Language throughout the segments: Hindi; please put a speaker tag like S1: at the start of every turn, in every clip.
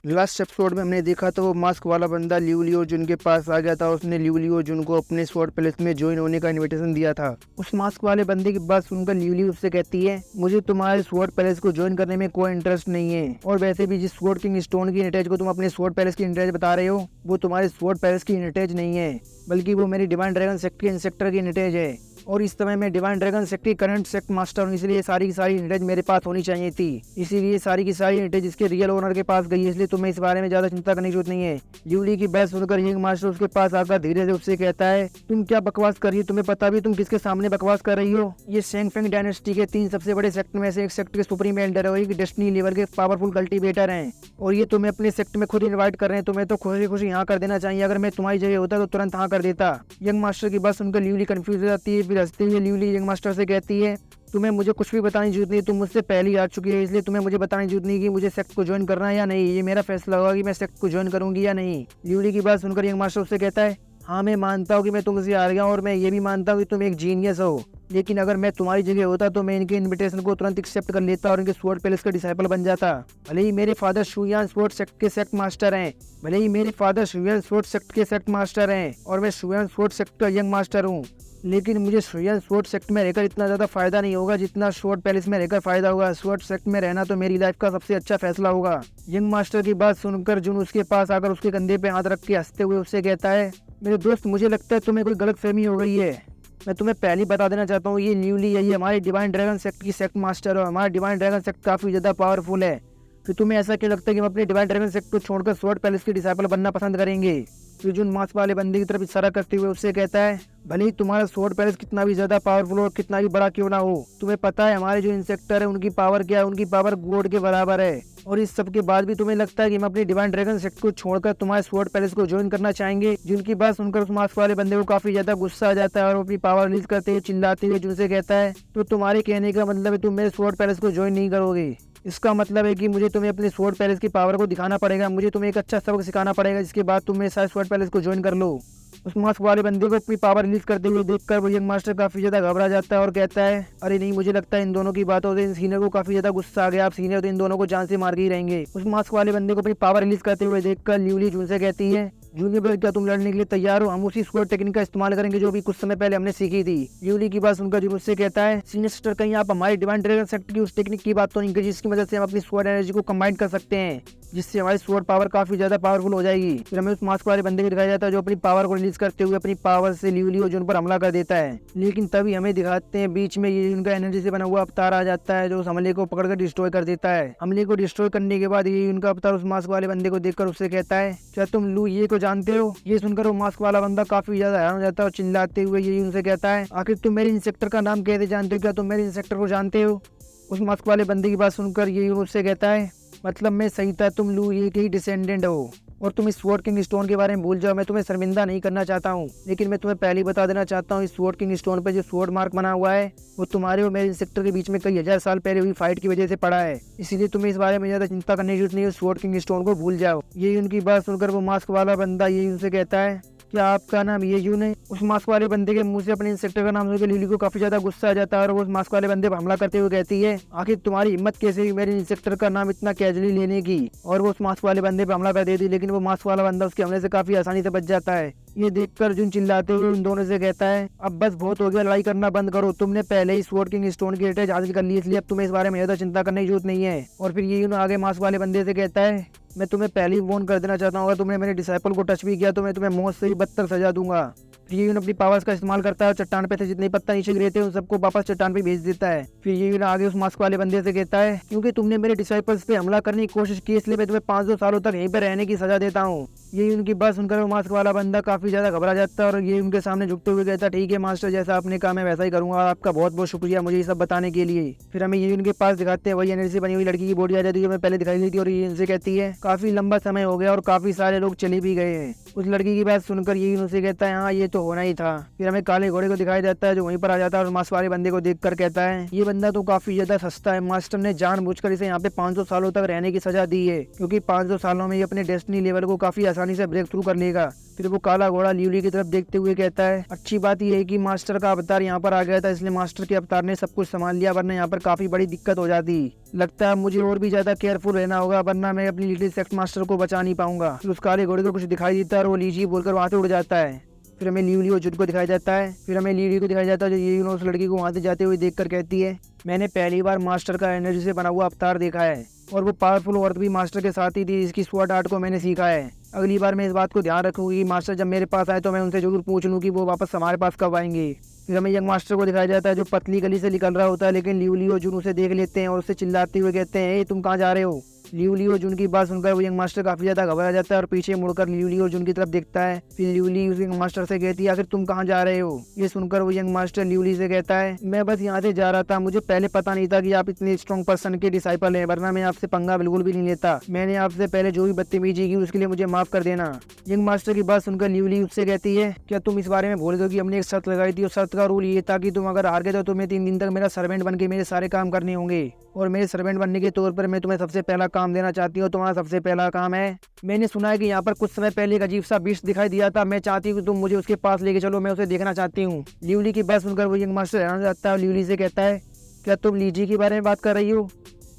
S1: लास्ट एपिसोड में हमने देखा था वो मास्क वाला बंदा लियू लियो जुन के पास आ गया था। उसने लियू लियो जुन को अपने स्वॉर्ड पैलेस में ज्वाइन होने का इनविटेशन दिया था। उस मास्क वाले बंदे की बात सुनकर लियू लियो उससे कहती है, मुझे तुम्हारे स्वॉर्ड पैलेस को ज्वाइन करने में कोई इंटरेस्ट नहीं है, और वैसे भी जिस स्वॉर्ड किंग स्टोन की इनविटेज को तुम अपने स्वॉर्ड पैलेस की इनविटेज बता रहे हो वो तुम्हारे स्वॉर्ड पैलेस की इनविटेज नहीं है, बल्कि वो मेरी डिवाइन ड्रैगन सेक्ट के इंसेक्टर की इनविटेज है। और इस समय मैं डिवाइन ड्रैगन सेक्ट की करंट सेक्ट मास्टर हूँ, इसलिए सारी की सारी इनविटेज मेरे पास होनी चाहिए थी। इसीलिए सारी की सारी इनविटेज इसके रियल ओनर के पास गई है, इसलिए तुम्हें इस बारे में ज्यादा चिंता करने की जरूरत नहीं है। यूली की बात सुनकर यंग मास्टर उसके पास आकर धीरे से उससे कहता है, तुम क्या बकवास कर रही हो? तुम्हें पता भी तुम किसके सामने बकवास कर रही हो? ये शेंग फेंग डायनेस्टी के 3 सबसे बड़े सेक्ट में से एक सेक्ट के सुप्रीम एल्डर है, एक डेस्टिनी लेवल के पावरफुल कल्टीवेटर हैं, और ये तुम्हें अपने सेक्ट में खुद इनवाइट कर रहे हैं। तुम्हें तो खुशी खुशी यहाँ कर देना चाहिए। अगर मैं तुम्हारी जगह होता तो तुरंत हाँ कर देता। यंग मास्टर की बात सुनकर ल्यूली कंफ्यूज हो जाती है। फिर हंसते हुए ल्यूली यंग मास्टर से कहती है, तुम्हें मुझे कुछ भी बताने की जरूरत नहीं, तुम मुझसे पहले ही आ चुकी है, इसलिए तुम्हें मुझे बताने की जरूरत नहीं कि मुझे सेक्ट को ज्वाइन करना है या नहीं। ये मेरा फैसला होगा कि मैं सेक्ट को ज्वाइन करूंगी या नहीं। ल्यूली की बात सुनकर यंग मास्टर उससे कहता है, हाँ मैं मानता हूँ कि मैं तुमसे हार गया, और मैं ये भी मानता हूँ कि तुम एक जीनियस हो, लेकिन अगर मैं तुम्हारी जगह होता तो मैं इनके इनविटेशन को तुरंत एक्सेप्ट कर लेता और इनके स्वॉर्ड पैलेस का डिसाइपल बन जाता। भले ही मेरे फादर शुयान स्वॉर्ड सेक्ट के सेक्ट मास्टर हैं, भले ही मेरे फादर शुयान स्वॉर्ड सेक्ट के सेक्ट मास्टर हैं, और मैं शुयान स्वॉर्ड सेक्ट का यंग मास्टर हूँ, लेकिन मुझे शुयान स्वॉर्ड सेक्ट में रहकर इतना ज्यादा फायदा नहीं होगा जितना स्वॉर्ड पैलेस में रहकर फायदा होगा। स्वॉर्ड सेक्ट में रहना तो मेरी लाइफ का सबसे अच्छा फैसला होगा। यंग मास्टर की बात सुनकर जुन उसके पास आकर उसके कंधे पे हाथ रख के हंसते हुए उससे कहता है, मेरे दोस्त मुझे लगता है तुम्हें कोई गलत फहमी हो गई है। मैं तुम्हें पहले ही बता देना चाहता हूँ, ये न्यूली है, ये हमारे डिवाइन ड्रैगन सेक्ट की सेक्ट मास्टर है। हमारा डिवाइन ड्रैगन सेक्ट काफी ज्यादा पावरफुल है। फिर तुम्हें ऐसा क्यों लगता है कि हम अपने डिवाइन ड्रैगन सेक्ट को छोड़कर स्वॉर्ड पैलेस के डिसाइपल बनना पसंद करेंगे? फिर जुन मास्क वाले बंदे की तरफ इशारा करते हुए उससे कहता है, भले ही तुम्हारा स्वॉर्ड पैलेस कितना भी ज्यादा पावरफुल और कितना भी बड़ा क्यों ना हो, तुम्हें पता है हमारे जो इंसेक्टर है उनकी पावर क्या है? उनकी पावर गॉड के बराबर है। और इस सब के बाद भी तुम्हें लगता है कि हम अपने डिवाइन ड्रैगन सेक्ट को छोड़कर तुम्हारे स्वॉर्ड पैलेस को ज्वाइन करना चाहेंगे? जिनकी बात सुनकर उस मास्क वाले बंदे को काफी ज्यादा गुस्सा आ जाता है, और वो अपनी पावर रिलीज करते हुए चिल्लाते हुए जुन से कहता है, तो तुम्हारे कहने का मतलब है तुम मेरे स्वॉर्ड पैलेस को ज्वाइन नहीं करोगे? इसका मतलब है कि मुझे तुम्हें अपने स्वॉर्ड पैलेस की पावर को दिखाना पड़ेगा, मुझे तुम्हें एक अच्छा सबक सिखाना पड़ेगा, जिसके बाद तुम मेरे साथ स्वॉर्ड पैलेस को ज्वाइन कर लो। उस मास्क वाले बंदे को अपनी पावर रिलीज करते हुए देखकर वो यंग मास्टर काफी ज्यादा घबरा जाता है और कहता है, अरे नहीं, मुझे लगता है इन दोनों की बातों से सीनियर को काफी ज्यादा गुस्सा आ गया। आप सीनियर तो इन दोनों को जान से मार के ही रहेंगे। उस मास्क वाले बंदे को अपनी पावर रिलीज करते हुए देखकर ल्यूली जून से कहती है, जूनियर ब्रदर क्या तुम लड़ने के लिए तैयार हो? हम उसी स्क्वाड टेक्निक का इस्तेमाल करेंगे जो भी कुछ समय पहले हमने सीखी थी। ल्यूली की बात सुनकर जून उससे कहता है, सीनियर सिस्टर कहीं आप हमारे डिवाइन ड्रैगन सेक्ट की उस टेक्निक की बात तो नहीं की जिसकी मदद से हम अपनी स्क्वाड एनर्जी को कंबाइन कर सकते हैं, जिससे हमारी स्वॉर्ड पावर काफी ज्यादा पावरफुल हो जाएगी? फिर हमें उस मास्क वाले बंदे को दिखाया जाता है जो अपनी पावर को रिलीज करते हुए अपनी पावर से ल्यूली और जून पर हमला कर देता है। लेकिन तभी हमें दिखाते हैं बीच में ये उनका एनर्जी से बना हुआ अवतार आ जाता है जो उस हमले को पकड़कर डिस्ट्रॉय कर देता है। हमले को डिस्ट्रॉय करने के बाद ये उनका अवतार उस मास्क वाले बंदे को देखकर उससे कहता है, क्या तुम लू ये को जानते हो? ये सुनकर वो मास्क वाला बंदा काफी ज्यादा हैरान हो जाता है और चिल्लाते हुए ये उनसे कहता है, आखिर तुम मेरे इंसेक्टर का नाम कैसे जानते हो? क्या तुम मेरे इंसेक्टर को जानते हो? उस मास्क वाले बंदे की बात सुनकर ये उससे कहता है, मतलब मैं सही था, तुम लू ये के ही डिसेंडेंट हो और तुम इस स्वॉर्ड किंग स्टोन के बारे में भूल जाओ। मैं तुम्हें शर्मिंदा नहीं करना चाहता हूँ, लेकिन मैं तुम्हें पहले ही बता देना चाहता हूँ, इस स्वॉर्ड किंग स्टोन पे जो स्वॉर्ड मार्क बना हुआ है वो तुम्हारे और मेरे इंसेक्टर के बीच में कई हजार साल पहले हुई फाइट की वजह से पड़ा है। इसीलिए तुम्हें इस बारे में ज्यादा चिंता करने की जरूरत नहीं है, स्वॉर्ड किंग स्टोन को भूल जाओ। ये उनकी बात सुनकर वो मास्क वाला बंदा ये उनसे कहता है, क्या आपका नाम ये यून है? उस मास्क वाले बंदे के मुंह से अपने इंसेक्टर का नाम सुनकर लिली को काफी ज्यादा गुस्सा आ जाता है और वो उस मास्क वाले बंदे पर हमला करते हुए कहती है, आखिर तुम्हारी हिम्मत कैसे हुई मेरे इंसेक्टर का नाम इतना कैजुअली लेने की? और वो उस मास्क वाले बंदे पर हमला कर देती, लेकिन वो मास्क वाला बंदा उसके हमले से काफी आसानी से बच जाता है। ये देखकर जुन चिल्लाते हुए उन दोनों से कहता है, अब बस बहुत हो गया, लड़ाई करना बंद करो। तुमने पहले ही स्वॉर्ड किंग स्टोन की अटैच हासिल कर ली, इसलिए अब तुम्हें इस बारे में ज्यादा चिंता करने की जरूरत नहीं है। और फिर ये आगे मास्क वाले बंदे से कहता है, मैं तुम्हें पहले ही वार्न कर देना चाहता हूँ, अगर तुमने मेरे डिसाइपल को टच भी किया तो मैं तुम्हें मौत से ही बदतर सजा दूंगा। फिर ये अपनी पावर्स का इस्तेमाल करता है और चट्टान पे से जितने पत्ता नीचे गिरे थे उन सबको वापस चट्टान पे भेज देता है। फिर ये आगे उस मास्क वाले बंदे से कहता है, क्योंकि तुमने मेरे डिसाइपल्स पे हमला करने की कोशिश की, इसलिए मैं तुम्हें 500 सालों तक यहीं पे रहने की सजा देता हूँ। ये उनकी बात सुनकर वो मास्क वाला बंदा काफी ज्यादा घबरा जाता है और ये उनके सामने झुकते हुए कहता है, ठीक है मास्टर, जैसा आपने कहा मैं वैसा ही करूंगा, आपका बहुत बहुत शुक्रिया मुझे ये सब बताने के लिए। फिर हमें ये उनके पास दिखाते हैं वही एनर्जी से बनी हुई लड़की की बॉडी आ जाती है जो मैं पहले दिखाई दी थी, और ये इनसे कहती है, काफी लंबा समय हो गया और काफी सारे लोग चले भी गए हैं। उस लड़की की बात सुनकर ये उनसे कहता है, हाँ ये तो होना ही था। फिर हमें काले घोड़े को दिखाई देता है जो वहीं पर आ जाता है और मास्क वाले बंदे को देख कर कहता है ये बंदा तो काफी ज्यादा सस्ता है, मास्टर ने जानबूझकर इसे यहाँ पे 500 सालों तक रहने की सजा दी है क्योंकि 500 सालों में ये अपने डेस्टिनी लेवल को काफी आसानी से ब्रेक थ्रू कर लेगा। फिर वो काला घोड़ा लिवली की तरफ देखते हुए कहता है अच्छी बात यह है कि मास्टर का अवतार यहाँ पर आ गया था, इसलिए मास्टर के अवतार ने सब कुछ संभाल लिया, वरना यहाँ पर काफी बड़ी दिक्कत हो जाती। लगता है मुझे और भी ज्यादा केयरफुल रहना होगा, वरना मैं अपनी लिटिल सेक्ट मास्टर को बचा नहीं पाऊंगा। फिर उस काले घोड़े को कुछ दिखाई देता है और वो लीजी बोलकर वहां से उड़ जाता है। फिर हमें लिवली और जुड को दिखाई जाता है। फिर हमें लिवली को दिखाई जाता है जो ये उस लड़की को वहां से जाते हुए देखकर कहती है मैंने पहली बार मास्टर का एनर्जी से बना हुआ अवतार देखा है और वो पावरफुल औरत भी मास्टर के साथ ही थी, इसकी स्वॉर्ड आर्ट को मैंने सीखा है। अगली बार मैं इस बात को ध्यान रखूंगी कि मास्टर जब मेरे पास आए तो मैं उनसे जरूर पूछ लूँ कि वो वापस हमारे पास कब आएंगे। फिर हमें यंग मास्टर को दिखाया जाता है जो पतली गली से निकल रहा होता है, लेकिन लिवली और जुन उसे देख लेते हैं और उससे चिल्लाते हुए कहते हैं तुम कहाँ जा रहे हो। लिवली और जुन की बात सुनकर वो यंग मास्टर काफी ज्यादा घबरा जाता है और पीछे मुड़कर लिवली और जुन की तरफ देखता है। फिर लिवली उस यंग मास्टर से कहती है आखिर तुम कहाँ जा रहे हो। ये सुनकर वो यंग मास्टर लिवली से कहता है मैं बस यहाँ से जा रहा था, मुझे पहले पता नहीं था कि आप इतने स्ट्रॉन्ग पर्सन के डिसाइपल हैं, वरना मैं आपसे पंगा बिल्कुल भी नहीं लेता। मैंने आपसे पहले जो भी बदतमीजी की उसके लिए मुझे माफ कर देना। यंग मास्टर की बात सुनकर लिवली उससे कहती है क्या तुम इस बारे में भूल गए कि हमने एक शर्त लगाई थी और शर्त का रूल ये था कि तुम अगर हार गए तो तुम्हें 3 दिन तक मेरा सर्वेंट बन के मेरे सारे काम करने होंगे और मेरे सर्वेंट बनने के तौर पर मैं तुम्हें सबसे पहला काम देना चाहती हूँ। तुम्हारा सबसे पहला काम है मैंने सुना है कि यहाँ पर कुछ समय पहले एक अजीब सा बीस्ट दिखाई दिया था, मैं चाहती हूँ कि तुम मुझे उसके पास लेके चलो, मैं उसे देखना चाहती हूँ। लिवली की बात सुनकर वो यंग मास्टर हैरान हो जाता है और लिवली से कहता है क्या तुम लीजी के बारे में बात कर रही हो।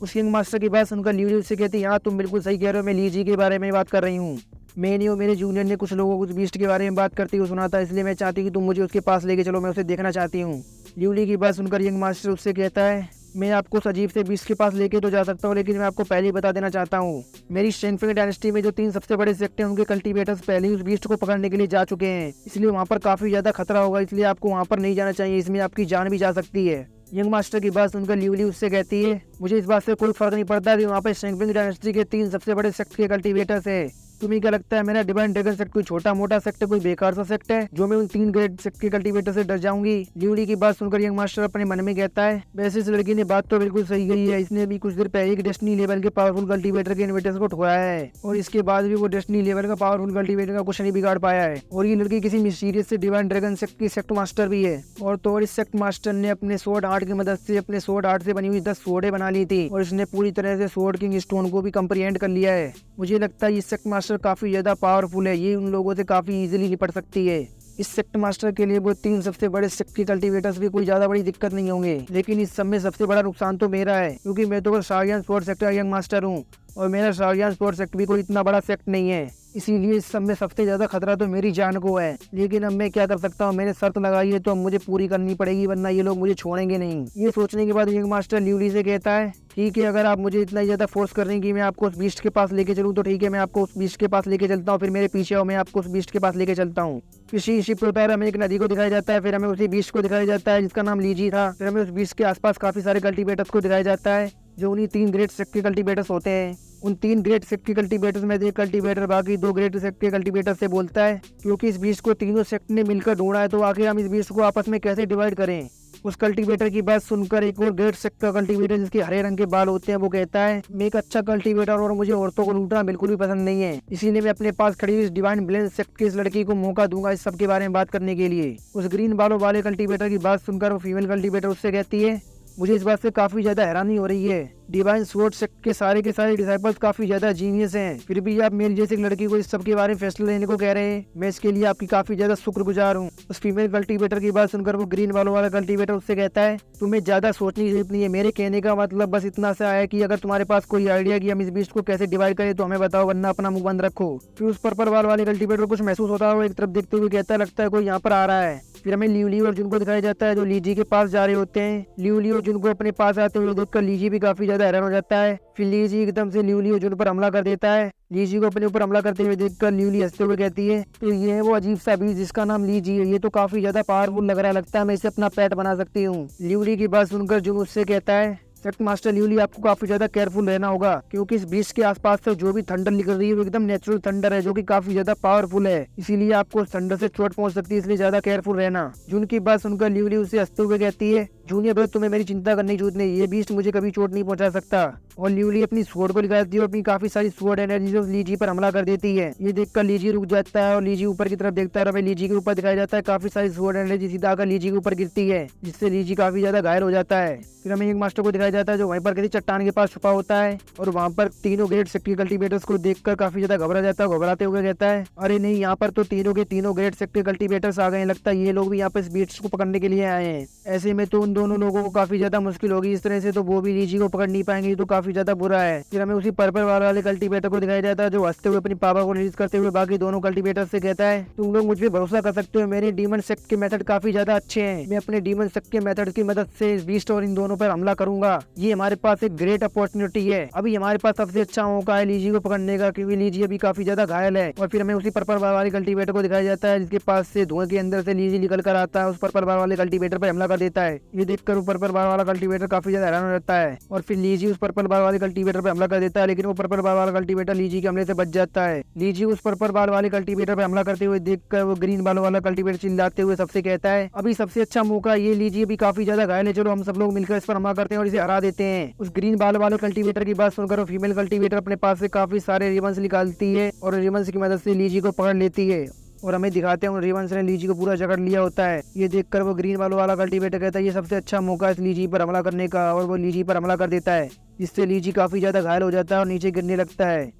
S1: उस यंग मास्टर की बात सुनकर लिवली उससे कहती है हाँ तुम बिल्कुल सही कह रहे हो, मैं लीजी के बारे में बात कर रही हूँ। मैंने और मेरे जूनियर ने कुछ लोगों को उस बीस्ट के बारे में बात करते हुए सुना था, इसलिए मैं चाहती हूँ कि तुम मुझे उसके पास लेके चलो, मैं उसे देखना चाहती हूँ। लिवली की बात सुनकर यंग मास्टर उससे कहता है मैं आपको उस अजीब से बीस्ट के पास लेके तो जा सकता हूँ, लेकिन मैं आपको पहले ही बता देना चाहता हूँ मेरी शेनफिंग डायनेस्टी में जो 3 सबसे बड़े सेक्ट हैं उनके कल्टीवेटर्स पहले ही उस बीस्ट को पकड़ने के लिए जा चुके हैं, इसलिए वहाँ पर काफी ज्यादा खतरा होगा, इसलिए आपको वहाँ पर नहीं जाना चाहिए, इसमें आपकी जान भी जा सकती है। यंग मास्टर की बात सुनकर लिवली उससे कहती है मुझे इस बात से कोई फर्क नहीं पड़ता कि वहाँ पर शेनफिंग डायनेस्टी के 3 सबसे बड़े सेक्ट के कल्टीवेटर्स है। तुम्हें क्या लगता है मेरा डिवाइन ड्रैगन सेक्ट कोई छोटा मोटा सेक्ट है, कोई बेकार सा सेक्ट है जो मैं उन 3 ग्रेट सेक्ट के कल्टीवेटर से डर जाऊंगी। लिवली की बात सुनकर यंग मास्टर अपने मन में कहता है वैसे इस लड़की ने बात तो बिल्कुल सही कही है, इसने भी कुछ देर पहले एक डेस्टिनी लेवल के पावरफुल कल्टीवेटर के इन्वर्टर्स को ठुकराया है और इसके बाद भी वो डेस्टिनी लेवल का पावरफुल कल्टीवेटर का कुछ नहीं बिगाड़ पाया है। और ये लड़की किसी मिस्टीरियस से डिवाइन ड्रैगन सेक्ट की सेक्ट मास्टर भी है और तो इस सेक्ट मास्टर ने अपने स्वॉर्ड आर्ट की मदद से अपने स्वॉर्ड आर्ट से बनी हुई 10 स्वॉर्डें बना ली थी और इसने पूरी तरह से स्वॉर्ड किंग स्टोन को भी कंप्रीहेंड कर लिया है। मुझे लगता है ये सेक्ट मास्टर काफी ज्यादा पावरफुल है, ये उन लोगों से काफी इजीली निपट सकती है। इस सेक्ट मास्टर के लिए वो 3 सबसे बड़े सेक्ट के कल्टीवेटर्स भी कोई ज्यादा बड़ी दिक्कत नहीं होंगे, लेकिन इस सब में सबसे बड़ा नुकसान तो मेरा है क्योंकि मैं तो बस शारियान स्वॉर्ड सेक्टर यंग मास्टर हूँ और मेरा शारियान स्वॉर्ड सेक्ट भी कोई इतना बड़ा सेक्ट नहीं है, इसीलिए इस सब में सबसे ज्यादा खतरा तो मेरी जान को है। लेकिन अब मैं क्या कर सकता हूँ, मैंने शर्त लगाई है तो अब मुझे पूरी करनी पड़ेगी, वरना ये लोग मुझे छोड़ेंगे नहीं। ये सोचने के बाद यंग मास्टर लिवली से कहता है ठीक है, अगर आप मुझे इतना ज्यादा फोर्स कर रहे हैं कि मैं आपको उस बीस्ट के पास लेके चलूँ तो ठीक है, मैं आपको उस बीस्ट के पास लेके चलता हूँ, फिर मेरे पीछे आओ, मैं आपको उस बीस्ट के पास लेके चलता हूँ। किसी शिप पर हमें एक नदी को दिखाया जाता है, फिर हमें उसी बीस्ट को दिखाया जाता है जिसका नाम लीजी था। फिर हमें उस बीस्ट के आसपास काफी सारे कल्टीवेटर्स को दिखाया जाता है जो उन्हीं 3 ग्रेट सेक्ट के कल्टीवेटर्स होते हैं। उन 3 ग्रेट सेक्ट के कल्टीवेटर्स में से एक कल्टीवेटर बाकी 2 ग्रेट सेक्ट के कल्टीवेटर से बोलता है क्योंकि इस बीस्ट को तीनों सेक्ट ने मिलकर ढूंढा है तो आखिर हम इस बीस्ट को आपस में कैसे डिवाइड करें। उस कल्टीवेटर की बात सुनकर एक और ग्रेट सेक्ट का कल्टीवेटर जिसके हरे रंग के बाल होते हैं वो कहता है मैं एक अच्छा कल्टीवेटर और मुझे औरतों को लूटना बिल्कुल भी पसंद नहीं है, इसीलिए मैं अपने पास खड़ी हुई इस डिवाइन ब्लेंस सेक्ट की इस लड़की को मौका दूंगा इस सब के बारे में बात करने के लिए। उस ग्रीन बालों वाले कल्टीवेटर की बात सुनकर वो फीमेल कल्टीवेटर उससे कहती है मुझे इस बात से काफी ज्यादा हैरानी हो रही है, डिवाइन स्वॉर्ड सेक्ट के सारे डिसाइपल्स काफी ज्यादा जीनियस हैं, फिर भी आप मेरी जैसी लड़की को इस सब के बारे में फैसला लेने को कह रहे हैं, मैं इसके लिए आपकी काफी ज्यादा शुक्रगुजार हूँ। उस फीमेल कल्टीवेटर की बात सुनकर वो ग्रीन वालों वाला कल्टीवेटर उससे कहता है तुम्हें ज्यादा सोचने की जरूरत नहीं है, मेरे कहने का मतलब बस इतना सा है कि अगर तुम्हारे पास कोई आइडिया कि हम इस बीस्ट को कैसे डिवाइड करें तो हमें बताओ, वरना अपना मुंह बंद रखो। फिर उस पर्पल वाले कल्टीवेटर कुछ महसूस होता है और एक तरफ देखते हुए कहता लगता है कोई यहाँ पर आ रहा है। फिर हमें लिवली और जुन को दिखाया जाता है जो लीजी के पास जा रहे होते हैं। लिवली और जुन को अपने पास आते हुए देखकर लीजी भी काफी ज्यादा हैरान हो जाता है। फिर लीजी एकदम से लिवली और जुन पर हमला कर देता है। लीजी को अपने ऊपर हमला करते हुए देखकर लिवली हंसते हुए कहती है तो ये है वो अजीब सा बीज जिसका नाम लीजी है, ये तो काफी ज्यादा पावरफुल लग रहा है, लगता है मैं इसे अपना पेट बना सकती हूँ। लिवली की बात सुनकर जुन उससे कहता है सेक्ट मास्टर लिवली आपको काफी ज्यादा केयरफुल रहना होगा क्योंकि इस बीस्ट के आसपास से जो भी थंडर निकल रही है वो एकदम नेचुरल थंडर है जो कि काफी ज्यादा पावरफुल है, इसीलिए आपको उस थंडर से चोट पहुंच सकती है, इसलिए ज्यादा केयरफुल रहना। जुन की बात सुनकर लिवली उसे हंसते हुए कहती है जूनियर ब्रदर, तुम्हें मेरी चिंता करने की जरूरत नहीं, ये बीस्ट मुझे कभी चोट नहीं पहुंचा सकता। और ल्यूली अपनी स्वॉर्ड को निकालती है और अपनी काफी सारी स्वॉर्ड एनर्जी से उस लीजी पर हमला कर देती है। ये देखकर लीजी रुक जाता है और लीजी ऊपर की तरफ देखता है और हमें लीजी के ऊपर दिखाया जाता है काफी सारी स्वॉर्ड एनर्जी सीधा आकर लीजी के ऊपर गिरती है, जिससे लीजी काफी ज्यादा घायल हो जाता है। फिर हमें एक मास्टर को दिखाया जाता है जो वहीं पर किसी चट्टान के पास छुपा होता है और वहाँ पर तीनों ग्रेट सेक्टर कल्टीवेटर्स को देखकर काफी ज्यादा घबरा जाता है। घबराते हुए कहता है, अरे नहीं, यहाँ पर तो तीनों के तीनों ग्रेट सेक्टर कल्टीवेटर्स आ गए हैं, लगता है ये लोग भी यहाँ पे इस बीट्स को पकड़ने के लिए आए हैं। ऐसे में तो उन दोनों लोगों को काफी ज्यादा मुश्किल होगी, इस तरह से तो वो भी लीजी को पकड़ नहीं पाएंगे, तो काफी ज्यादा बुरा है। फिर हमें उसी पर्पल वाले कल्टीवेटर को दिखाया जाता है जो हंसते हुए अपनी पावर को रिलीज करते हुए बाकी दोनों कल्टीवेटर से कहता है, तुम लोग मुझ पे भरोसा कर सकते हो, मेरे डीमन सेक्ट के मेथड काफी ज्यादा अच्छे हैं, मैं अपने डीमन सेक्ट के मेथड की मदद से इस बीस्ट और इन दोनों पर हमला करूंगा। ये हमारे पास एक ग्रेट अपॉर्चुनिटी है, अभी हमारे पास सबसे अच्छा मौका है लीजी को पकड़ने का, क्योंकि लीजी अभी काफी ज्यादा घायल है। और फिर हमें उसी पर्पल वाले कल्टीवेटर को दिखाया जाता है जिसके पास से धुएं के अंदर से लीजी निकल कर आता है, उस पर्पल वाले कल्टीवेटर पर हमला कर देता है। ये देखकर वो पर्पल वाला कल्टीवेटर काफी ज्यादा हैरान हो जाता है और फिर लीजी उस पर्पल वाले कल्टीवेटर पर हमला कर देता है, लेकिन वो पर्पल वाला कल्टीवेटर लीजी के हमले से बच जाता है। लीजी उस पर्पल वाले कल्टीवेटर पर हमला करते हुए देखकर वो ग्रीन वाला कल्टीवेटर चिल्लाते हुए सबसे कहता है, अभी सबसे अच्छा मौका, ये लीजी अभी काफी ज्यादा घायल है, चलो हम सब लोग मिलकर इस पर हमला करते हैं और इसे हरा देते हैं। उस ग्रीन वाले कल्टीवेटर की बात सुनकर वो फीमेल कल्टीवेटर अपने पास से काफी सारे रिबन्स निकालती है और रिबन्स की मदद से लीजी को पकड़ लेती है और हमें दिखाते हैं उन रिबन्स ने लीजी को पूरा जकड़ लिया होता है। ये देखकर वो ग्रीन वाला कल्टीवेटर कहता है, ये सबसे अच्छा मौका है इस लीजी पर हमला करने का, और वो लीजी पर हमला कर देता है, जिससे लीजी काफी ज्यादा घायल हो जाता है और नीचे गिरने लगता है।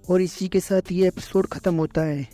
S1: और इसी के साथ ये एपिसोड खत्म होता है।